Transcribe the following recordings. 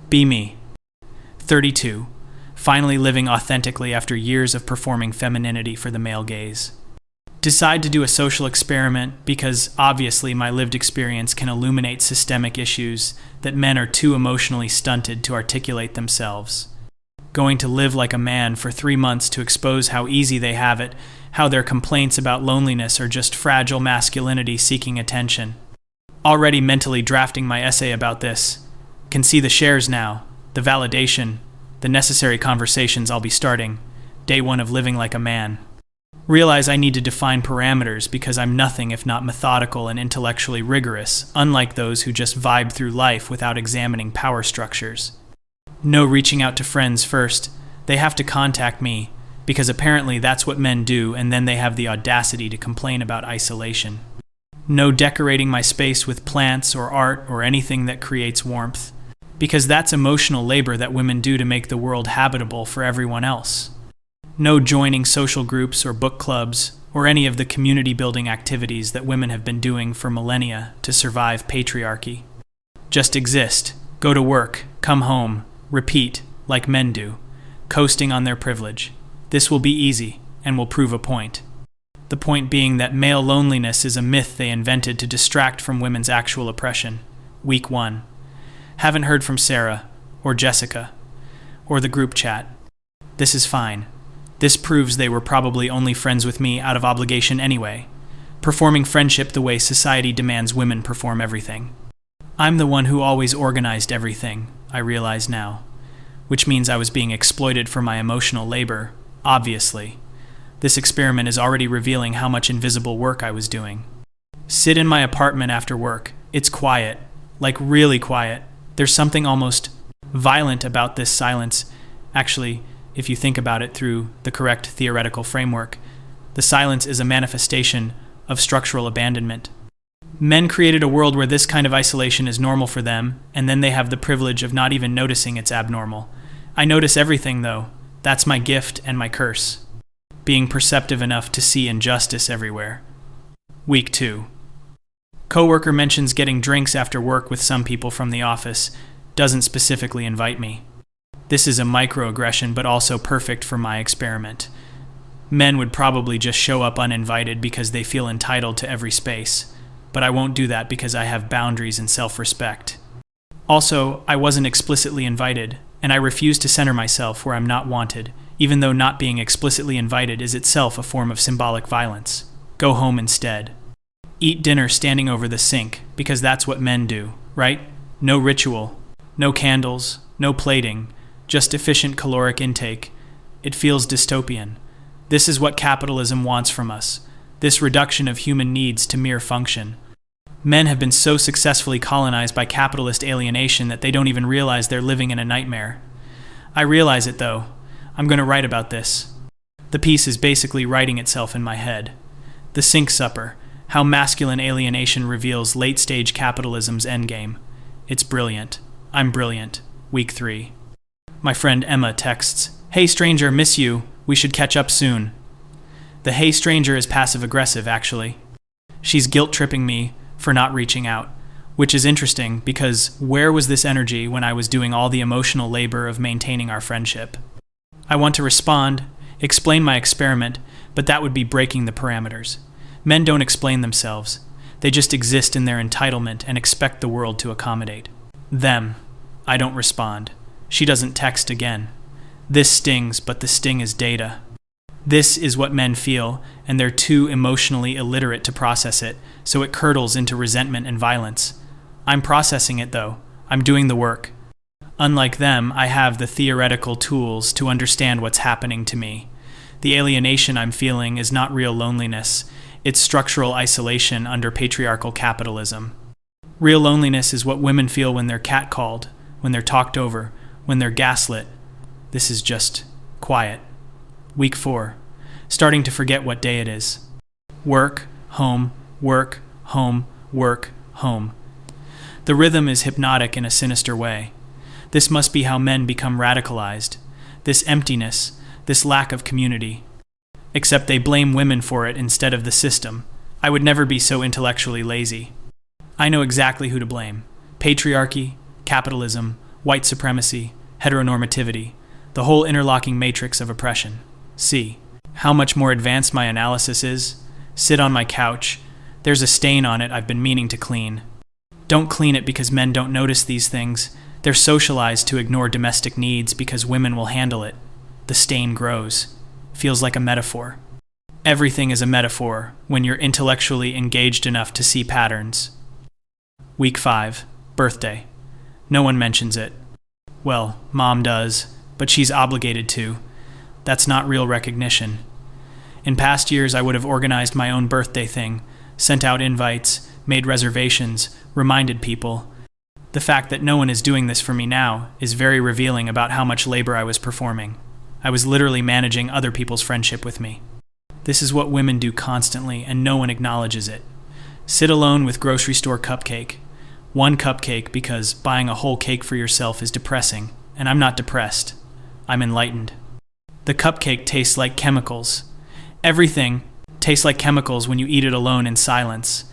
Be me. 32. Finally living authentically after years of performing femininity for the male gaze. Decide to do a social experiment because obviously my lived experience can illuminate systemic issues that men are too emotionally stunted to articulate themselves. Going to live like a man for 3 months to expose how easy they have it, how their complaints about loneliness are just fragile masculinity seeking attention. Already mentally drafting my essay about this. Can see the shares now, the validation, the necessary conversations I'll be starting. Day 1 of living like a man. Realize I need to define parameters because I'm nothing if not methodical and intellectually rigorous, unlike those who just vibe through life without examining power structures. No reaching out to friends first. They have to contact me, because apparently that's what men do, and then they have the audacity to complain about isolation. No decorating my space with plants or art or anything that creates warmth, because that's emotional labor that women do to make the world habitable for everyone else. No joining social groups or book clubs or any of the community-building activities that women have been doing for millennia to survive patriarchy. Just exist, go to work, come home, repeat, like men do, coasting on their privilege. This will be easy, and will prove a point. The point being that male loneliness is a myth they invented to distract from women's actual oppression. Week 1. Haven't heard from Sarah, or Jessica, or the group chat. This is fine. This proves they were probably only friends with me out of obligation anyway, performing friendship the way society demands women perform everything. I'm the one who always organized everything, I realize now, which means I was being exploited for my emotional labor, obviously. This experiment is already revealing how much invisible work I was doing. Sit in my apartment after work. It's quiet, like really quiet. There's something almost violent about this silence. Actually, if you think about it through the correct theoretical framework, the silence is a manifestation of structural abandonment. Men created a world where this kind of isolation is normal for them, and then they have the privilege of not even noticing it's abnormal. I notice everything, though. That's my gift and my curse. Being perceptive enough to see injustice everywhere. Week 2. Coworker mentions getting drinks after work with some people from the office, doesn't specifically invite me. This is a microaggression, but also perfect for my experiment. Men would probably just show up uninvited because they feel entitled to every space, but I won't do that because I have boundaries and self-respect. Also, I wasn't explicitly invited, and I refuse to center myself where I'm not wanted, even though not being explicitly invited is itself a form of symbolic violence. Go home instead. Eat dinner standing over the sink, because that's what men do, right? No ritual, no candles, no plating, just efficient caloric intake. It feels dystopian. This is what capitalism wants from us, this reduction of human needs to mere function. Men have been so successfully colonized by capitalist alienation that they don't even realize they're living in a nightmare. I realize it, though. I'm going to write about this. The piece is basically writing itself in my head. The Sink Supper, how masculine alienation reveals late-stage capitalism's endgame. It's brilliant. I'm brilliant. Week 3. My friend Emma texts, "Hey stranger, miss you. We should catch up soon." The "hey stranger" is passive-aggressive, actually. She's guilt-tripping me for not reaching out, which is interesting because where was this energy when I was doing all the emotional labor of maintaining our friendship? I want to respond, explain my experiment, but that would be breaking the parameters. Men don't explain themselves. They just exist in their entitlement and expect the world to accommodate them. I don't respond. She doesn't text again. This stings, but the sting is data. This is what men feel, and they're too emotionally illiterate to process it, so it curdles into resentment and violence. I'm processing it, though. I'm doing the work. Unlike them, I have the theoretical tools to understand what's happening to me. The alienation I'm feeling is not real loneliness. It's structural isolation under patriarchal capitalism. Real loneliness is what women feel when they're catcalled, when they're talked over, when they're gaslit. This is just quiet. Week 4. Starting to forget what day it is. Work, home, work, home, work, home. The rhythm is hypnotic in a sinister way. This must be how men become radicalized. This emptiness, this lack of community. Except they blame women for it instead of the system. I would never be so intellectually lazy. I know exactly who to blame. Patriarchy, capitalism, white supremacy, heteronormativity, the whole interlocking matrix of oppression. See how much more advanced my analysis is? Sit on my couch. There's a stain on it I've been meaning to clean. Don't clean it because men don't notice these things. They're socialized to ignore domestic needs because women will handle it. The stain grows. Feels like a metaphor. Everything is a metaphor when you're intellectually engaged enough to see patterns. Week 5. Birthday. No one mentions it. Well, Mom does, but she's obligated to. That's not real recognition. In past years, I would have organized my own birthday thing, sent out invites, made reservations, reminded people. The fact that no one is doing this for me now is very revealing about how much labor I was performing. I was literally managing other people's friendship with me. This is what women do constantly, and no one acknowledges it. Sit alone with grocery store cupcake. One cupcake because buying a whole cake for yourself is depressing, and I'm not depressed. I'm enlightened. The cupcake tastes like chemicals. Everything tastes like chemicals when you eat it alone in silence.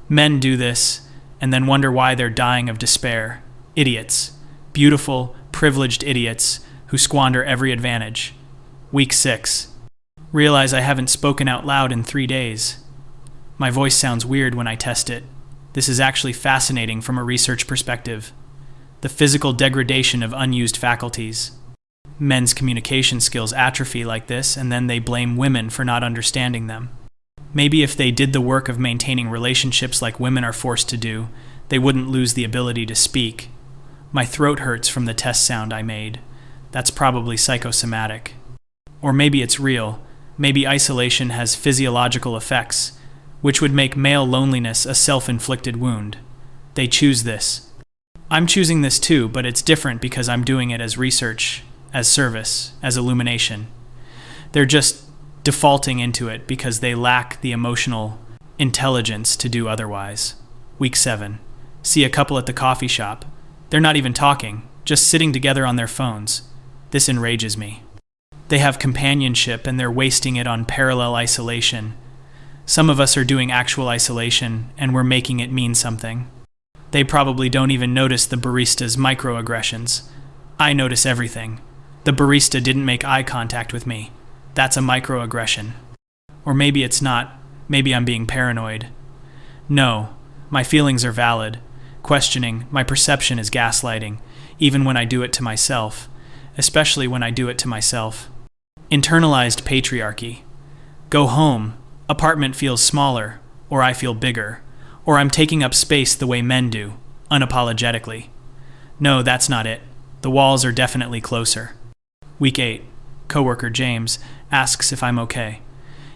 Men do this, and then wonder why they're dying of despair. Idiots. Beautiful, privileged idiots who squander every advantage. Week 6. Realize I haven't spoken out loud in 3 days. My voice sounds weird when I test it. This is actually fascinating from a research perspective. The physical degradation of unused faculties. Men's communication skills atrophy like this, and then they blame women for not understanding them. Maybe if they did the work of maintaining relationships like women are forced to do, they wouldn't lose the ability to speak. My throat hurts from the test sound I made. That's probably psychosomatic. Or maybe it's real. Maybe isolation has physiological effects, which would make male loneliness a self-inflicted wound. They choose this. I'm choosing this too, but it's different because I'm doing it as research, as service, as illumination. They're just defaulting into it because they lack the emotional intelligence to do otherwise. Week 7. See a couple at the coffee shop. They're not even talking, just sitting together on their phones. This enrages me. They have companionship and they're wasting it on parallel isolation. Some of us are doing actual isolation and we're making it mean something. They probably don't even notice the barista's microaggressions. I notice everything. The barista didn't make eye contact with me. That's a microaggression. Or maybe it's not. Maybe I'm being paranoid. No, my feelings are valid. Questioning, my perception is gaslighting, even when I do it to myself. Especially when I do it to myself. Internalized patriarchy. Go home. Apartment feels smaller, or I feel bigger, or I'm taking up space the way men do, unapologetically. No, that's not it. The walls are definitely closer. Week 8. Coworker James asks if I'm okay.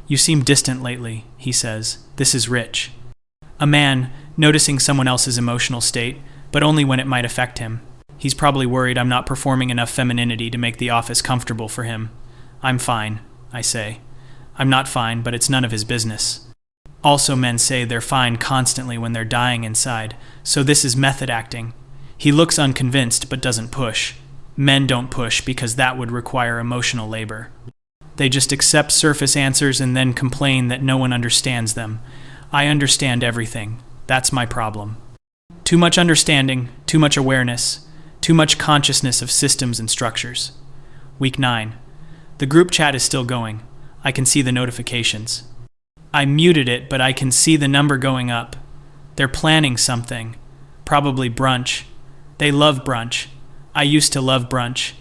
You seem distant lately, he says. This is rich. A man noticing someone else's emotional state, but only when it might affect him. He's probably worried I'm not performing enough femininity to make the office comfortable for him. I'm fine, I say. I'm not fine, but it's none of his business. Also, men say they're fine constantly when they're dying inside, so this is method acting. He looks unconvinced but doesn't push. Men don't push because that would require emotional labor. They just accept surface answers and then complain that no one understands them. I understand everything. That's my problem. Too much understanding, too much awareness, too much consciousness of systems and structures. Week 9. The group chat is still going. I can see the notifications. I muted it, but I can see the number going up. They're planning something. Probably brunch. They love brunch. I used to love brunch.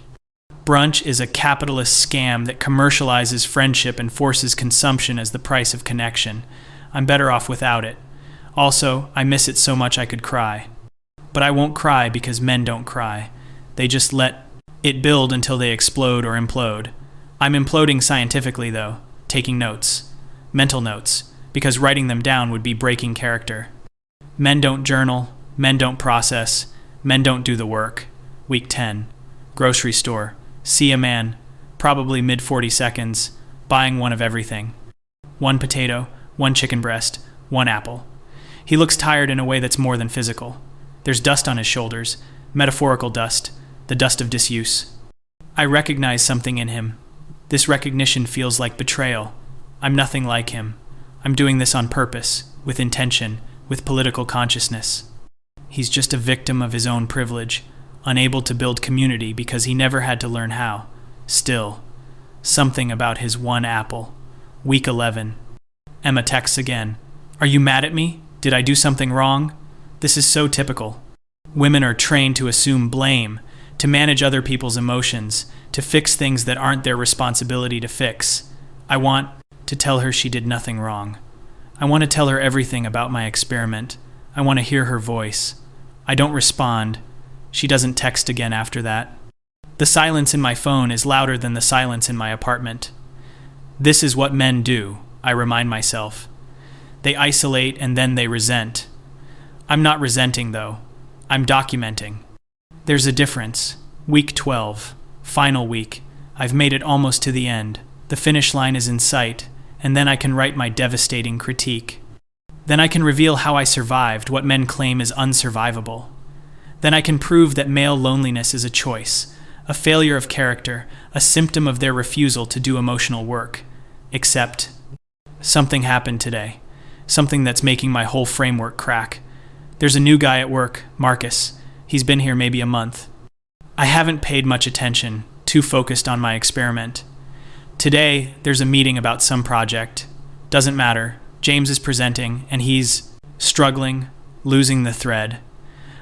Brunch is a capitalist scam that commercializes friendship and forces consumption as the price of connection. I'm better off without it. Also, I miss it so much I could cry. But I won't cry because men don't cry. They just let it build until they explode or implode. I'm imploding scientifically, though, taking notes. Mental notes, because writing them down would be breaking character. Men don't journal, men don't process, men don't do the work. Week 10. Grocery store. See a man, probably mid-40 seconds, buying one of everything. One potato, one chicken breast, one apple. He looks tired in a way that's more than physical. There's dust on his shoulders, metaphorical dust, the dust of disuse. I recognize something in him. This recognition feels like betrayal. I'm nothing like him. I'm doing this on purpose, with intention, with political consciousness. He's just a victim of his own privilege, unable to build community because he never had to learn how. Still, something about his one apple. Week 11. Emma texts again. Are you mad at me? Did I do something wrong? This is so typical. Women are trained to assume blame, to manage other people's emotions, to fix things that aren't their responsibility to fix. I want to tell her she did nothing wrong. I want to tell her everything about my experiment. I want to hear her voice. I don't respond. She doesn't text again after that. The silence in my phone is louder than the silence in my apartment. This is what men do, I remind myself. They isolate and then they resent. I'm not resenting, though. I'm documenting. There's a difference. Week 12. Final week. I've made it almost to the end. The finish line is in sight, and then I can write my devastating critique. Then I can reveal how I survived what men claim is unsurvivable. Then I can prove that male loneliness is a choice, a failure of character, a symptom of their refusal to do emotional work. Except, something happened today. Something that's making my whole framework crack. There's a new guy at work, Marcus. He's been here maybe a month. I haven't paid much attention, too focused on my experiment. Today, there's a meeting about some project. Doesn't matter. James is presenting, and he's struggling, losing the thread.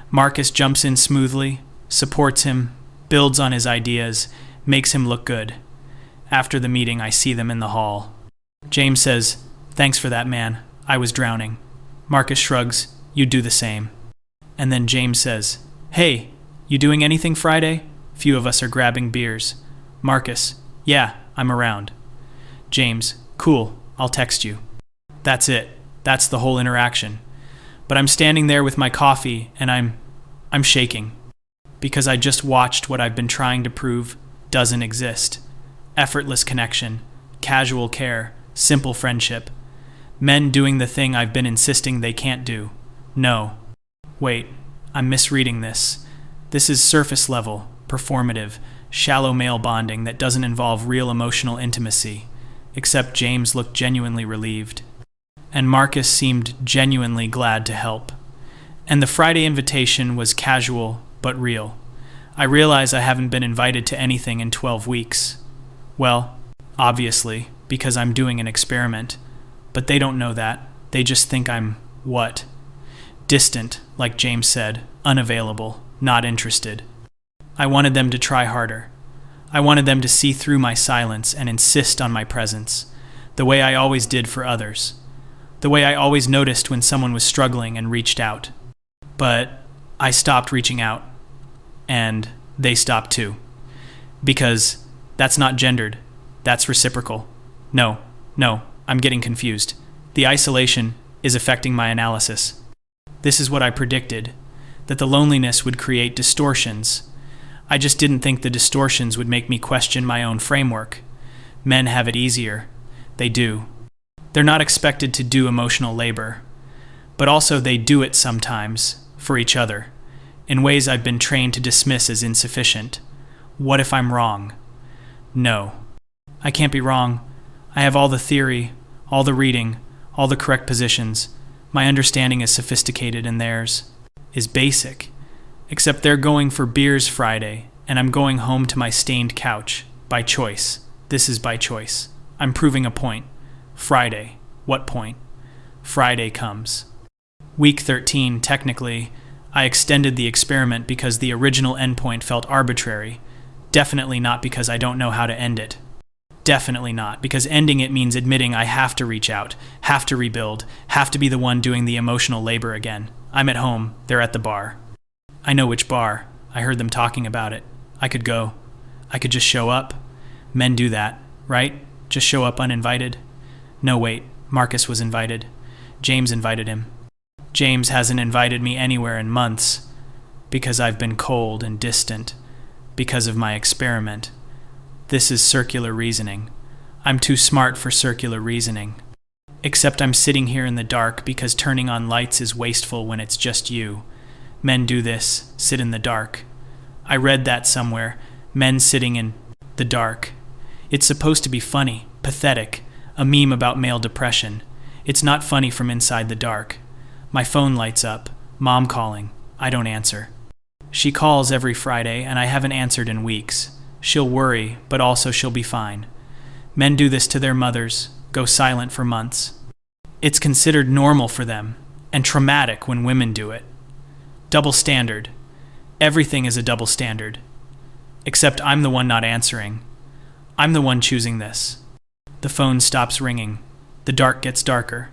Marcus jumps in smoothly, supports him, builds on his ideas, makes him look good. After the meeting, I see them in the hall. James says, "Thanks for that, man. I was drowning." Marcus shrugs, "You'd do the same." And then James says, "Hey, you doing anything Friday?" Few of us are grabbing beers. Marcus, "Yeah, I'm around." James, "Cool, I'll text you." That's it. That's the whole interaction. But I'm standing there with my coffee, and I'm shaking. Because I just watched what I've been trying to prove doesn't exist. Effortless connection, casual care, simple friendship. Men doing the thing I've been insisting they can't do. No. Wait, I'm misreading this. This is surface level, performative, shallow male bonding that doesn't involve real emotional intimacy. Except James looked genuinely relieved. And Marcus seemed genuinely glad to help. And the Friday invitation was casual, but real. I realize I haven't been invited to anything in 12 weeks. Well, obviously, because I'm doing an experiment. But they don't know that. They just think I'm, what? Distant, like James said, unavailable, not interested. I wanted them to try harder. I wanted them to see through my silence and insist on my presence, the way I always did for others. The way I always noticed when someone was struggling and reached out. But I stopped reaching out. And they stopped too. Because that's not gendered. That's reciprocal. No, I'm getting confused. The isolation is affecting my analysis. This is what I predicted, that the loneliness would create distortions. I just didn't think the distortions would make me question my own framework. Men have it easier. They do. They're not expected to do emotional labor. But also they do it sometimes, for each other, in ways I've been trained to dismiss as insufficient. What if I'm wrong? No. I can't be wrong. I have all the theory, all the reading, all the correct positions. My understanding is sophisticated and theirs is basic. Except they're going for beers Friday, and I'm going home to my stained couch. By choice. This is by choice. I'm proving a point. Friday. What point? Friday comes. Week 13, technically, I extended the experiment because the original endpoint felt arbitrary. Definitely not because I don't know how to end it. Definitely not, because ending it means admitting I have to reach out, have to rebuild, have to be the one doing the emotional labor again. I'm at home, they're at the bar. I know which bar. I heard them talking about it. I could go. I could just show up. Men do that, right? Just show up uninvited. No, wait. Marcus was invited. James invited him. James hasn't invited me anywhere in months because I've been cold and distant because of my experiment. This is circular reasoning. I'm too smart for circular reasoning. Except I'm sitting here in the dark because turning on lights is wasteful when it's just you. Men do this, sit in the dark. I read that somewhere. Men sitting in the dark. It's supposed to be funny, pathetic, a meme about male depression. It's not funny from inside the dark. My phone lights up. Mom calling. I don't answer. She calls every Friday, and I haven't answered in weeks. She'll worry, but also she'll be fine. Men do this to their mothers, go silent for months. It's considered normal for them, and traumatic when women do it. Double standard. Everything is a double standard. Except I'm the one not answering. I'm the one choosing this. The phone stops ringing. The dark gets darker.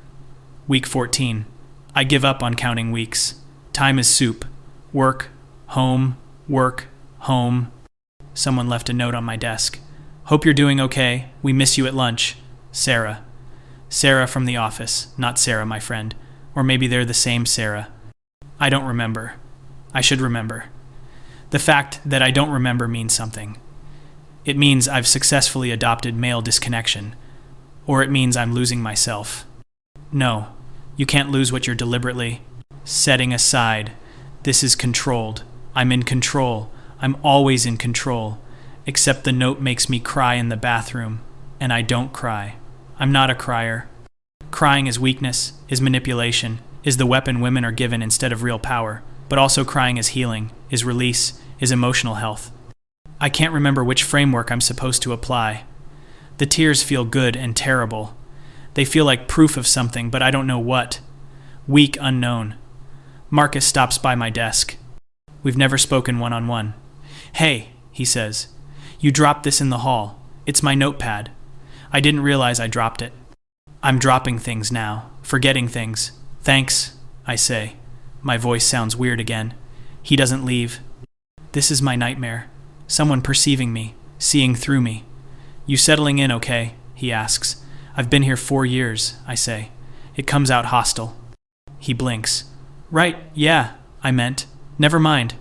Week 14. I give up on counting weeks. Time is soup. Work, home, work, home. Someone left a note on my desk. Hope you're doing okay. We miss you at lunch. Sarah. Sarah from the office, not Sarah, my friend. Or maybe they're the same Sarah. I don't remember. I should remember. The fact that I don't remember means something. It means I've successfully adopted male disconnection. Or it means I'm losing myself. No, you can't lose what you're deliberately setting aside. This is controlled. I'm in control. I'm always in control. Except the note makes me cry in the bathroom. And I don't cry. I'm not a crier. Crying is weakness, is manipulation, is the weapon women are given instead of real power. But also crying is healing, is release, is emotional health. I can't remember which framework I'm supposed to apply. The tears feel good and terrible. They feel like proof of something, but I don't know what. Weak unknown. Marcus stops by my desk. We've never spoken one-on-one. Hey, he says. You dropped this in the hall. It's my notepad. I didn't realize I dropped it. I'm dropping things now, forgetting things. Thanks, I say. My voice sounds weird again. He doesn't leave. This is my nightmare. Someone perceiving me, seeing through me. You settling in okay? He asks. I've been here 4 years, I say. It comes out hostile. He blinks. Right, yeah, I meant. Never mind.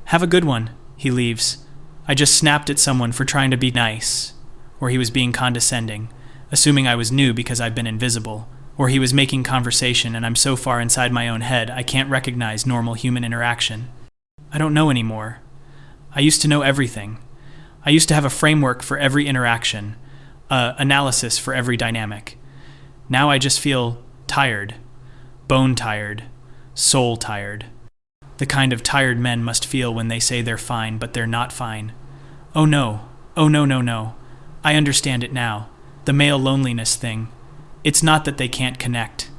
Have a good one. He leaves. I just snapped at someone for trying to be nice. Or he was being condescending, assuming I was new because I've been invisible. Or he was making conversation and I'm so far inside my own head I can't recognize normal human interaction. I don't know anymore. I used to know everything. I used to have a framework for every interaction, analysis for every dynamic. Now I just feel tired, bone tired, soul tired. The kind of tired men must feel when they say they're fine but they're not fine. Oh no, no. I understand it now. The male loneliness thing. It's not that they can't connect.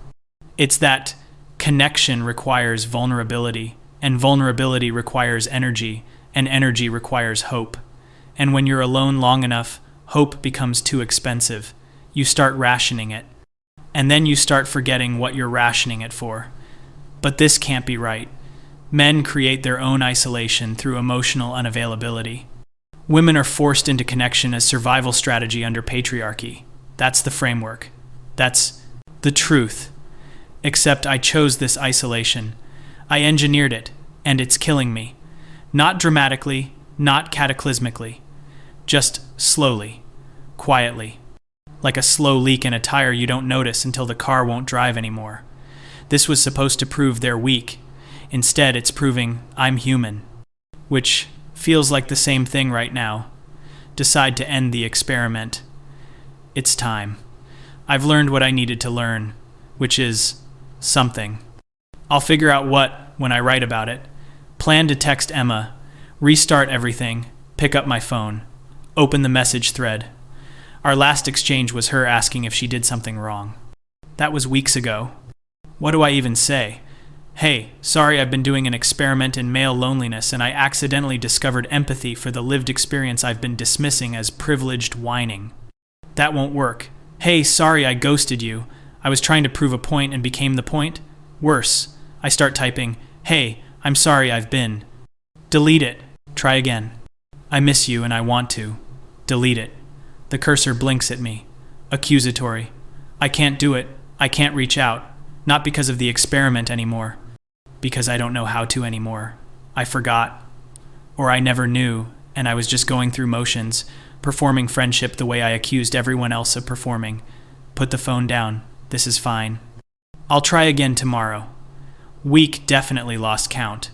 It's that connection requires vulnerability, and vulnerability requires energy, and energy requires hope. And when you're alone long enough, hope becomes too expensive. You start rationing it. And then you start forgetting what you're rationing it for. But this can't be right. Men create their own isolation through emotional unavailability. Women are forced into connection as survival strategy under patriarchy. That's the framework. That's the truth. Except I chose this isolation. I engineered it, and it's killing me. Not dramatically, not cataclysmically. Just slowly, quietly. Like a slow leak in a tire you don't notice until the car won't drive anymore. This was supposed to prove they're weak. Instead, it's proving I'm human. Which feels like the same thing right now. Decide to end the experiment. It's time. I've learned what I needed to learn, which is something. I'll figure out what when I write about it. Plan to text Emma, restart everything, pick up my phone, open the message thread. Our last exchange was her asking if she did something wrong. That was weeks ago. What do I even say? Hey, sorry, I've been doing an experiment in male loneliness and I accidentally discovered empathy for the lived experience I've been dismissing as privileged whining. That won't work. Hey, sorry I ghosted you. I was trying to prove a point and became the point. Worse, I start typing, hey, I'm sorry I've been. Delete it. Try again. I miss you and I want to. Delete it. The cursor blinks at me. Accusatory. I can't do it. I can't reach out. Not because of the experiment anymore. Because I don't know how to anymore. I forgot. Or I never knew, and I was just going through motions, performing friendship the way I accused everyone else of performing. Put the phone down. This is fine. I'll try again tomorrow. Week definitely lost count.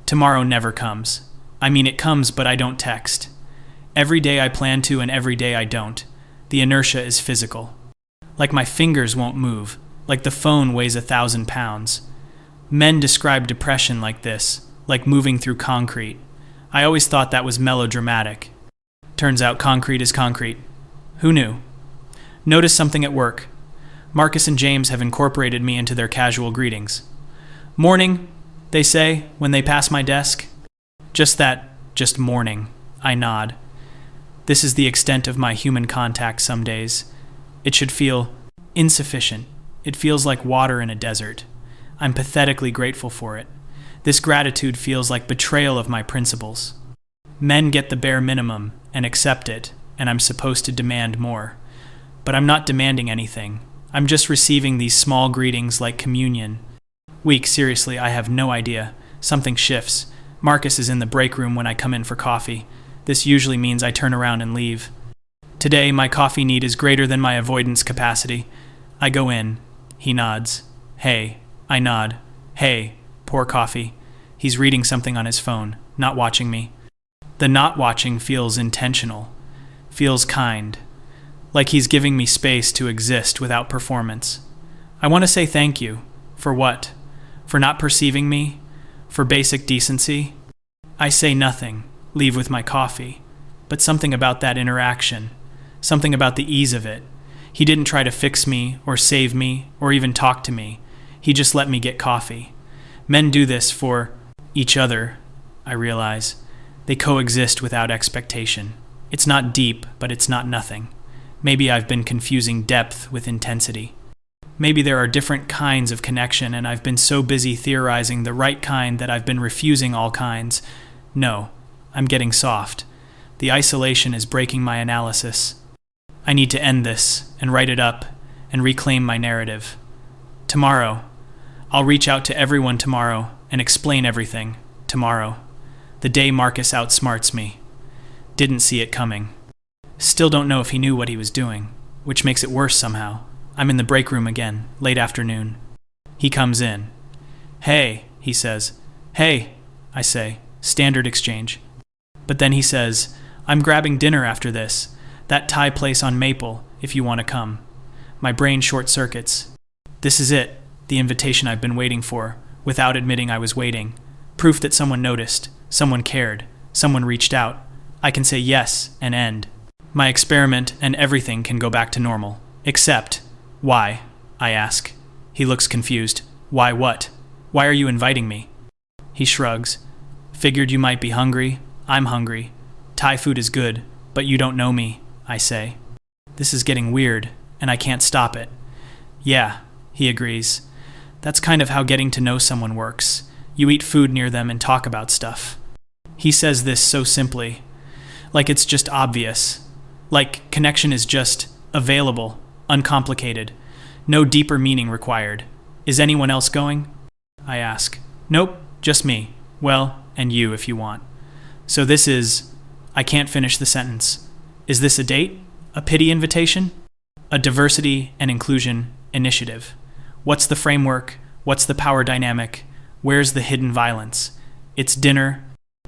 Tomorrow never comes. I mean, it comes, but I don't text. Every day I plan to and every day I don't. The inertia is physical. Like my fingers won't move. Like the phone weighs 1,000 pounds. Men describe depression like this. like moving through concrete. I always thought that was melodramatic. Turns out concrete is concrete. Who knew? Notice something at work. Marcus and James have incorporated me into their casual greetings. Morning, they say when they pass my desk. Just morning. I nod. This is the extent of my human contact some days. It should feel insufficient. It feels like water in a desert. I'm pathetically grateful for it. This gratitude feels like betrayal of my principles. Men get the bare minimum and accept it, and I'm supposed to demand more. But I'm not demanding anything. I'm just receiving these small greetings like communion. Weak, seriously, I have no idea. Something shifts. Marcus is in the break room when I come in for coffee. This usually means I turn around and leave. Today, my coffee need is greater than my avoidance capacity. I go in. He nods. Hey. I nod. Hey. Pour coffee. He's reading something on his phone, not watching me. The not watching feels intentional. Feels kind. Like he's giving me space to exist without performance. I want to say thank you. For what? For not perceiving me? For basic decency? I say nothing, leave with my coffee. But something about that interaction. Something about the ease of it. He didn't try to fix me, or save me, or even talk to me. He just let me get coffee. Men do this for each other, I realize. They coexist without expectation. It's not deep, but it's not nothing. Maybe I've been confusing depth with intensity. Maybe there are different kinds of connection, and I've been so busy theorizing the right kind that I've been refusing all kinds. No, I'm getting soft. The isolation is breaking my analysis. I need to end this, and write it up, and reclaim my narrative. Tomorrow. I'll reach out to everyone tomorrow, and explain everything. Tomorrow. The day Marcus outsmarts me. Didn't see it coming. Still don't know if he knew what he was doing, which makes it worse somehow. I'm in the break room again, late afternoon. He comes in. Hey, he says. Hey, I say. Standard exchange. But then he says, I'm grabbing dinner after this. That Thai place on Maple, if you want to come. My brain short circuits. This is it, the invitation I've been waiting for, without admitting I was waiting. Proof that someone noticed, someone cared, someone reached out. I can say yes and end. My experiment and everything can go back to normal. Except, why? I ask. He looks confused. Why what? Why are you inviting me? He shrugs. Figured you might be hungry. I'm hungry. Thai food is good, but you don't know me, I say. This is getting weird, and I can't stop it. Yeah, he agrees. That's kind of how getting to know someone works. You eat food near them and talk about stuff. He says this so simply. Like it's just obvious. Like connection is just available, uncomplicated. No deeper meaning required. Is anyone else going? I ask. Nope, just me. Well, and you if you want. So this is... I can't finish the sentence. Is this a date? A pity invitation? A diversity and inclusion initiative? What's the framework? What's the power dynamic? Where's the hidden violence? It's dinner,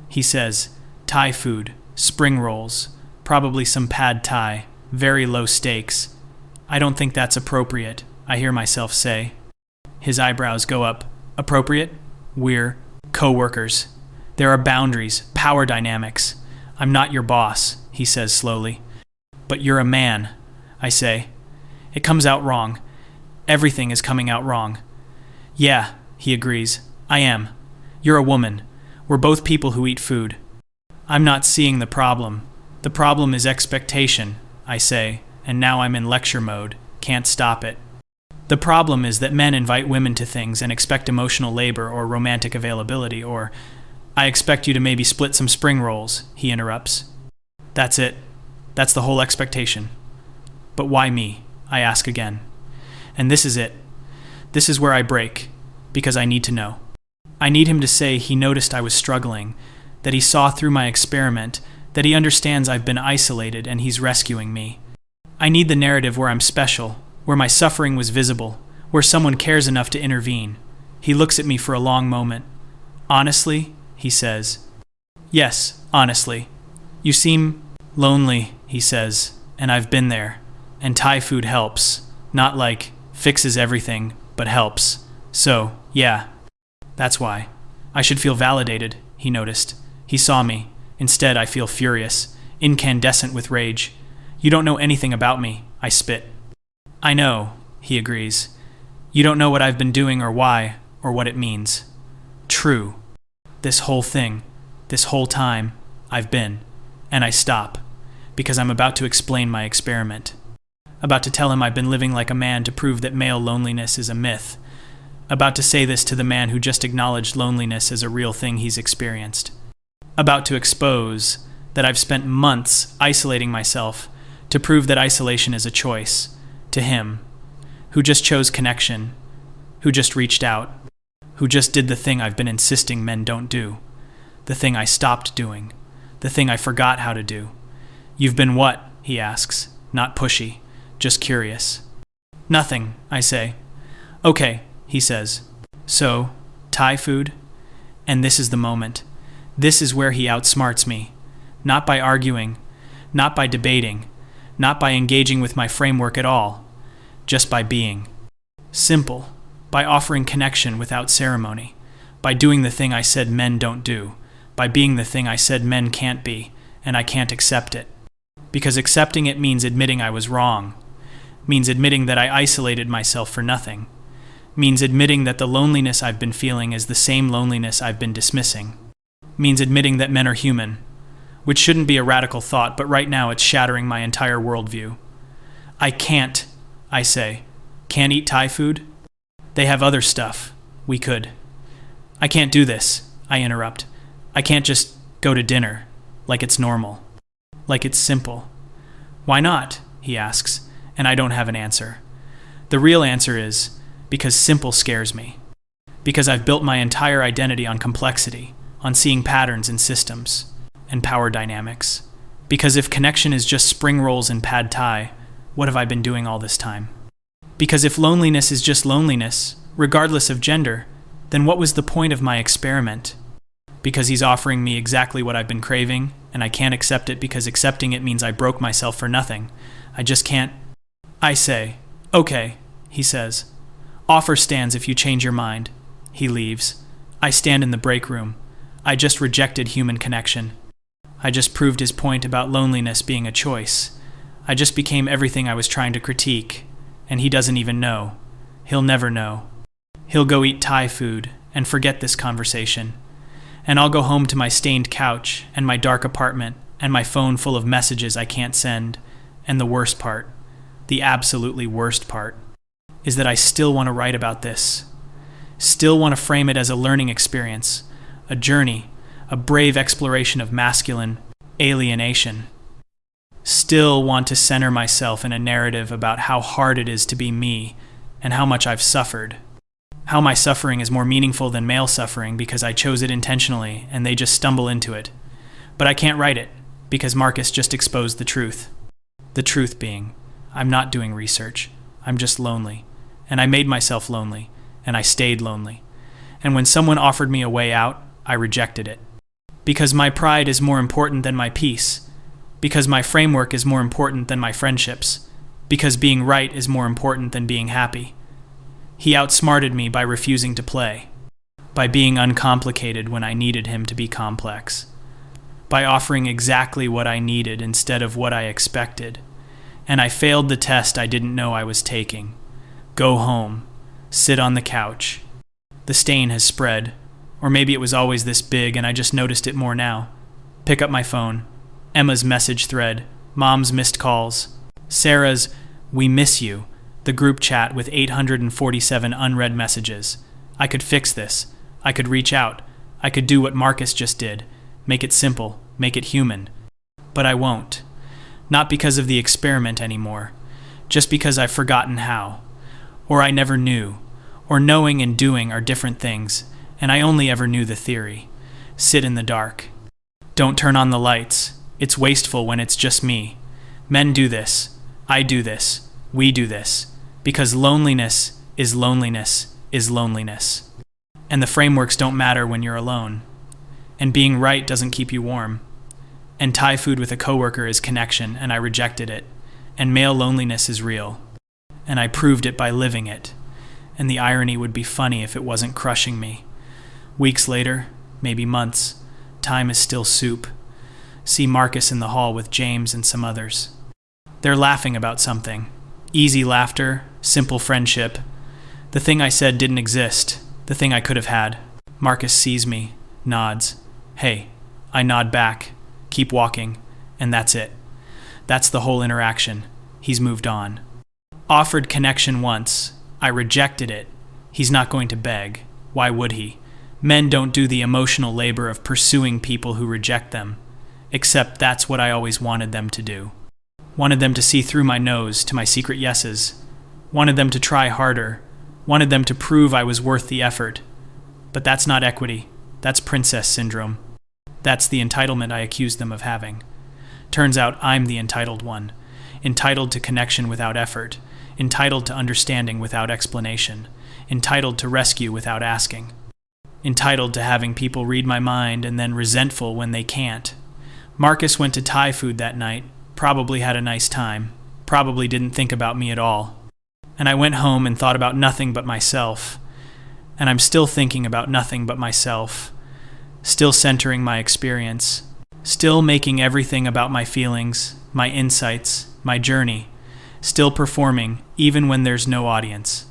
he says. Thai food, spring rolls, probably some pad Thai, very low stakes. I don't think that's appropriate, I hear myself say. His eyebrows go up. Appropriate? We're co-workers. There are boundaries, power dynamics. I'm not your boss, he says slowly. But you're a man, I say. It comes out wrong. Everything is coming out wrong. Yeah, he agrees. I am. You're a woman. We're both people who eat food. I'm not seeing the problem. The problem is expectation, I say, and now I'm in lecture mode. Can't stop it. The problem is that men invite women to things and expect emotional labor or romantic availability or, I expect you to maybe split some spring rolls, he interrupts. That's it. That's the whole expectation. But why me? I ask again. And this is it. This is where I break, because I need to know. I need him to say he noticed I was struggling, that he saw through my experiment, that he understands I've been isolated and he's rescuing me. I need the narrative where I'm special, where my suffering was visible, where someone cares enough to intervene. He looks at me for a long moment. Honestly, he says. Yes, honestly. You seem lonely, he says, and I've been there. And Thai food helps. Not like fixes everything, but helps. So, yeah, that's why. I should feel validated, he noticed. He saw me. Instead, I feel furious, incandescent with rage. You don't know anything about me, I spit. I know, he agrees. You don't know what I've been doing or why, or what it means. True. This whole thing, this whole time, I've been. And I stop, because I'm about to explain my experiment. About to tell him I've been living like a man to prove that male loneliness is a myth. About to say this to the man who just acknowledged loneliness as a real thing he's experienced. About to expose that I've spent months isolating myself to prove that isolation is a choice, to him, who just chose connection, who just reached out, who just did the thing I've been insisting men don't do, the thing I stopped doing, the thing I forgot how to do. You've been what? He asks, not pushy, just curious. Nothing, I say. Okay, he says. So, Thai food? And this is the moment. This is where he outsmarts me. Not by arguing, not by debating, not by engaging with my framework at all, just by being. Simple, by offering connection without ceremony, by doing the thing I said men don't do, by being the thing I said men can't be, and I can't accept it. Because accepting it means admitting I was wrong, means admitting that I isolated myself for nothing, means admitting that the loneliness I've been feeling is the same loneliness I've been dismissing, means admitting that men are human, which shouldn't be a radical thought, but right now it's shattering my entire worldview. I can't, I say. Can't eat Thai food? They have other stuff. We could. I can't do this, I interrupt. I can't just go to dinner, like it's normal, like it's simple. Why not? He asks, and I don't have an answer. The real answer is, because simple scares me. Because I've built my entire identity on complexity, on seeing patterns in systems and power dynamics. Because if connection is just spring rolls and pad thai, what have I been doing all this time? Because if loneliness is just loneliness, regardless of gender, then what was the point of my experiment? Because he's offering me exactly what I've been craving, and I can't accept it because accepting it means I broke myself for nothing. I just can't. I say, okay, he says. Offer stands if you change your mind. He leaves. I stand in the break room. I just rejected human connection. I just proved his point about loneliness being a choice. I just became everything I was trying to critique, and he doesn't even know. He'll never know. He'll go eat Thai food and forget this conversation. And I'll go home to my stained couch and my dark apartment and my phone full of messages I can't send. And the worst part, the absolutely worst part, is that I still want to write about this. Still want to frame it as a learning experience, a journey, a brave exploration of masculine alienation. Still want to center myself in a narrative about how hard it is to be me and how much I've suffered. How my suffering is more meaningful than male suffering because I chose it intentionally and they just stumble into it. But I can't write it because Marcus just exposed the truth. The truth being, I'm not doing research. I'm just lonely. And I made myself lonely. And I stayed lonely. And when someone offered me a way out, I rejected it. Because my pride is more important than my peace. Because my framework is more important than my friendships. Because being right is more important than being happy. He outsmarted me by refusing to play. By being uncomplicated when I needed him to be complex. By offering exactly what I needed instead of what I expected. And I failed the test I didn't know I was taking. Go home. Sit on the couch. The stain has spread. Or maybe it was always this big and I just noticed it more now. Pick up my phone. Emma's message thread. Mom's missed calls. Sarah's, "We miss you." The group chat with 847 unread messages. I could fix this. I could reach out. I could do what Marcus just did. Make it simple. Make it human. But I won't. Not because of the experiment anymore. Just because I've forgotten how. Or I never knew. Or knowing and doing are different things, and I only ever knew the theory. Sit in the dark. Don't turn on the lights. It's wasteful when it's just me. Men do this. I do this. We do this. Because loneliness is loneliness is loneliness. And the frameworks don't matter when you're alone. And being right doesn't keep you warm. And Thai food with a coworker is connection, and I rejected it. And male loneliness is real. And I proved it by living it. And the irony would be funny if it wasn't crushing me. Weeks later, maybe months, time is still soup. See Marcus in the hall with James and some others. They're laughing about something. Easy laughter, simple friendship. The thing I said didn't exist, the thing I could have had. Marcus sees me, nods. Hey, I nod back, keep walking, and that's it. That's the whole interaction. He's moved on. Offered connection once. I rejected it. He's not going to beg. Why would he? Men don't do the emotional labor of pursuing people who reject them. Except that's what I always wanted them to do. Wanted them to see through my nose to my secret yeses. Wanted them to try harder. Wanted them to prove I was worth the effort. But that's not equity. That's princess syndrome. That's the entitlement I accused them of having. Turns out I'm the entitled one. Entitled to connection without effort. Entitled to understanding without explanation. Entitled to rescue without asking. Entitled to having people read my mind and then resentful when they can't. Marcus went to Thai food that night, probably had a nice time, probably didn't think about me at all. And I went home and thought about nothing but myself. And I'm still thinking about nothing but myself. Still centering my experience. Still making everything about my feelings, my insights, my journey. Still performing, even when there's no audience.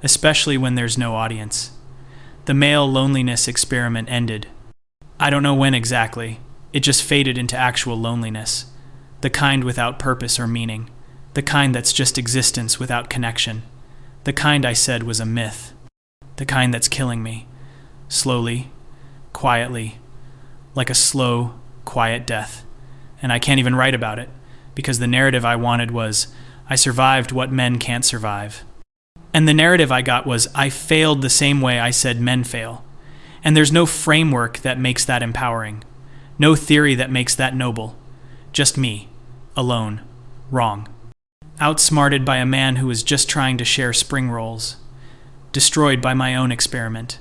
Especially when there's no audience. The male loneliness experiment ended. I don't know when exactly. It just faded into actual loneliness. The kind without purpose or meaning. The kind that's just existence without connection. The kind I said was a myth. The kind that's killing me. Slowly, quietly, like a slow, quiet death. And I can't even write about it, because the narrative I wanted was, I survived what men can't survive. And the narrative I got was, I failed the same way I said men fail. And there's no framework that makes that empowering. No theory that makes that noble. Just me, alone, wrong. Outsmarted by a man who was just trying to share spring rolls. Destroyed by my own experiment.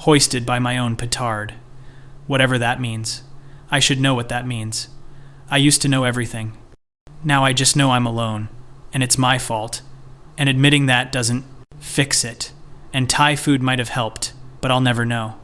Hoisted by my own petard. Whatever that means. I should know what that means. I used to know everything. Now I just know I'm alone. And it's my fault. And admitting that doesn't fix it. And Thai food might have helped, but I'll never know.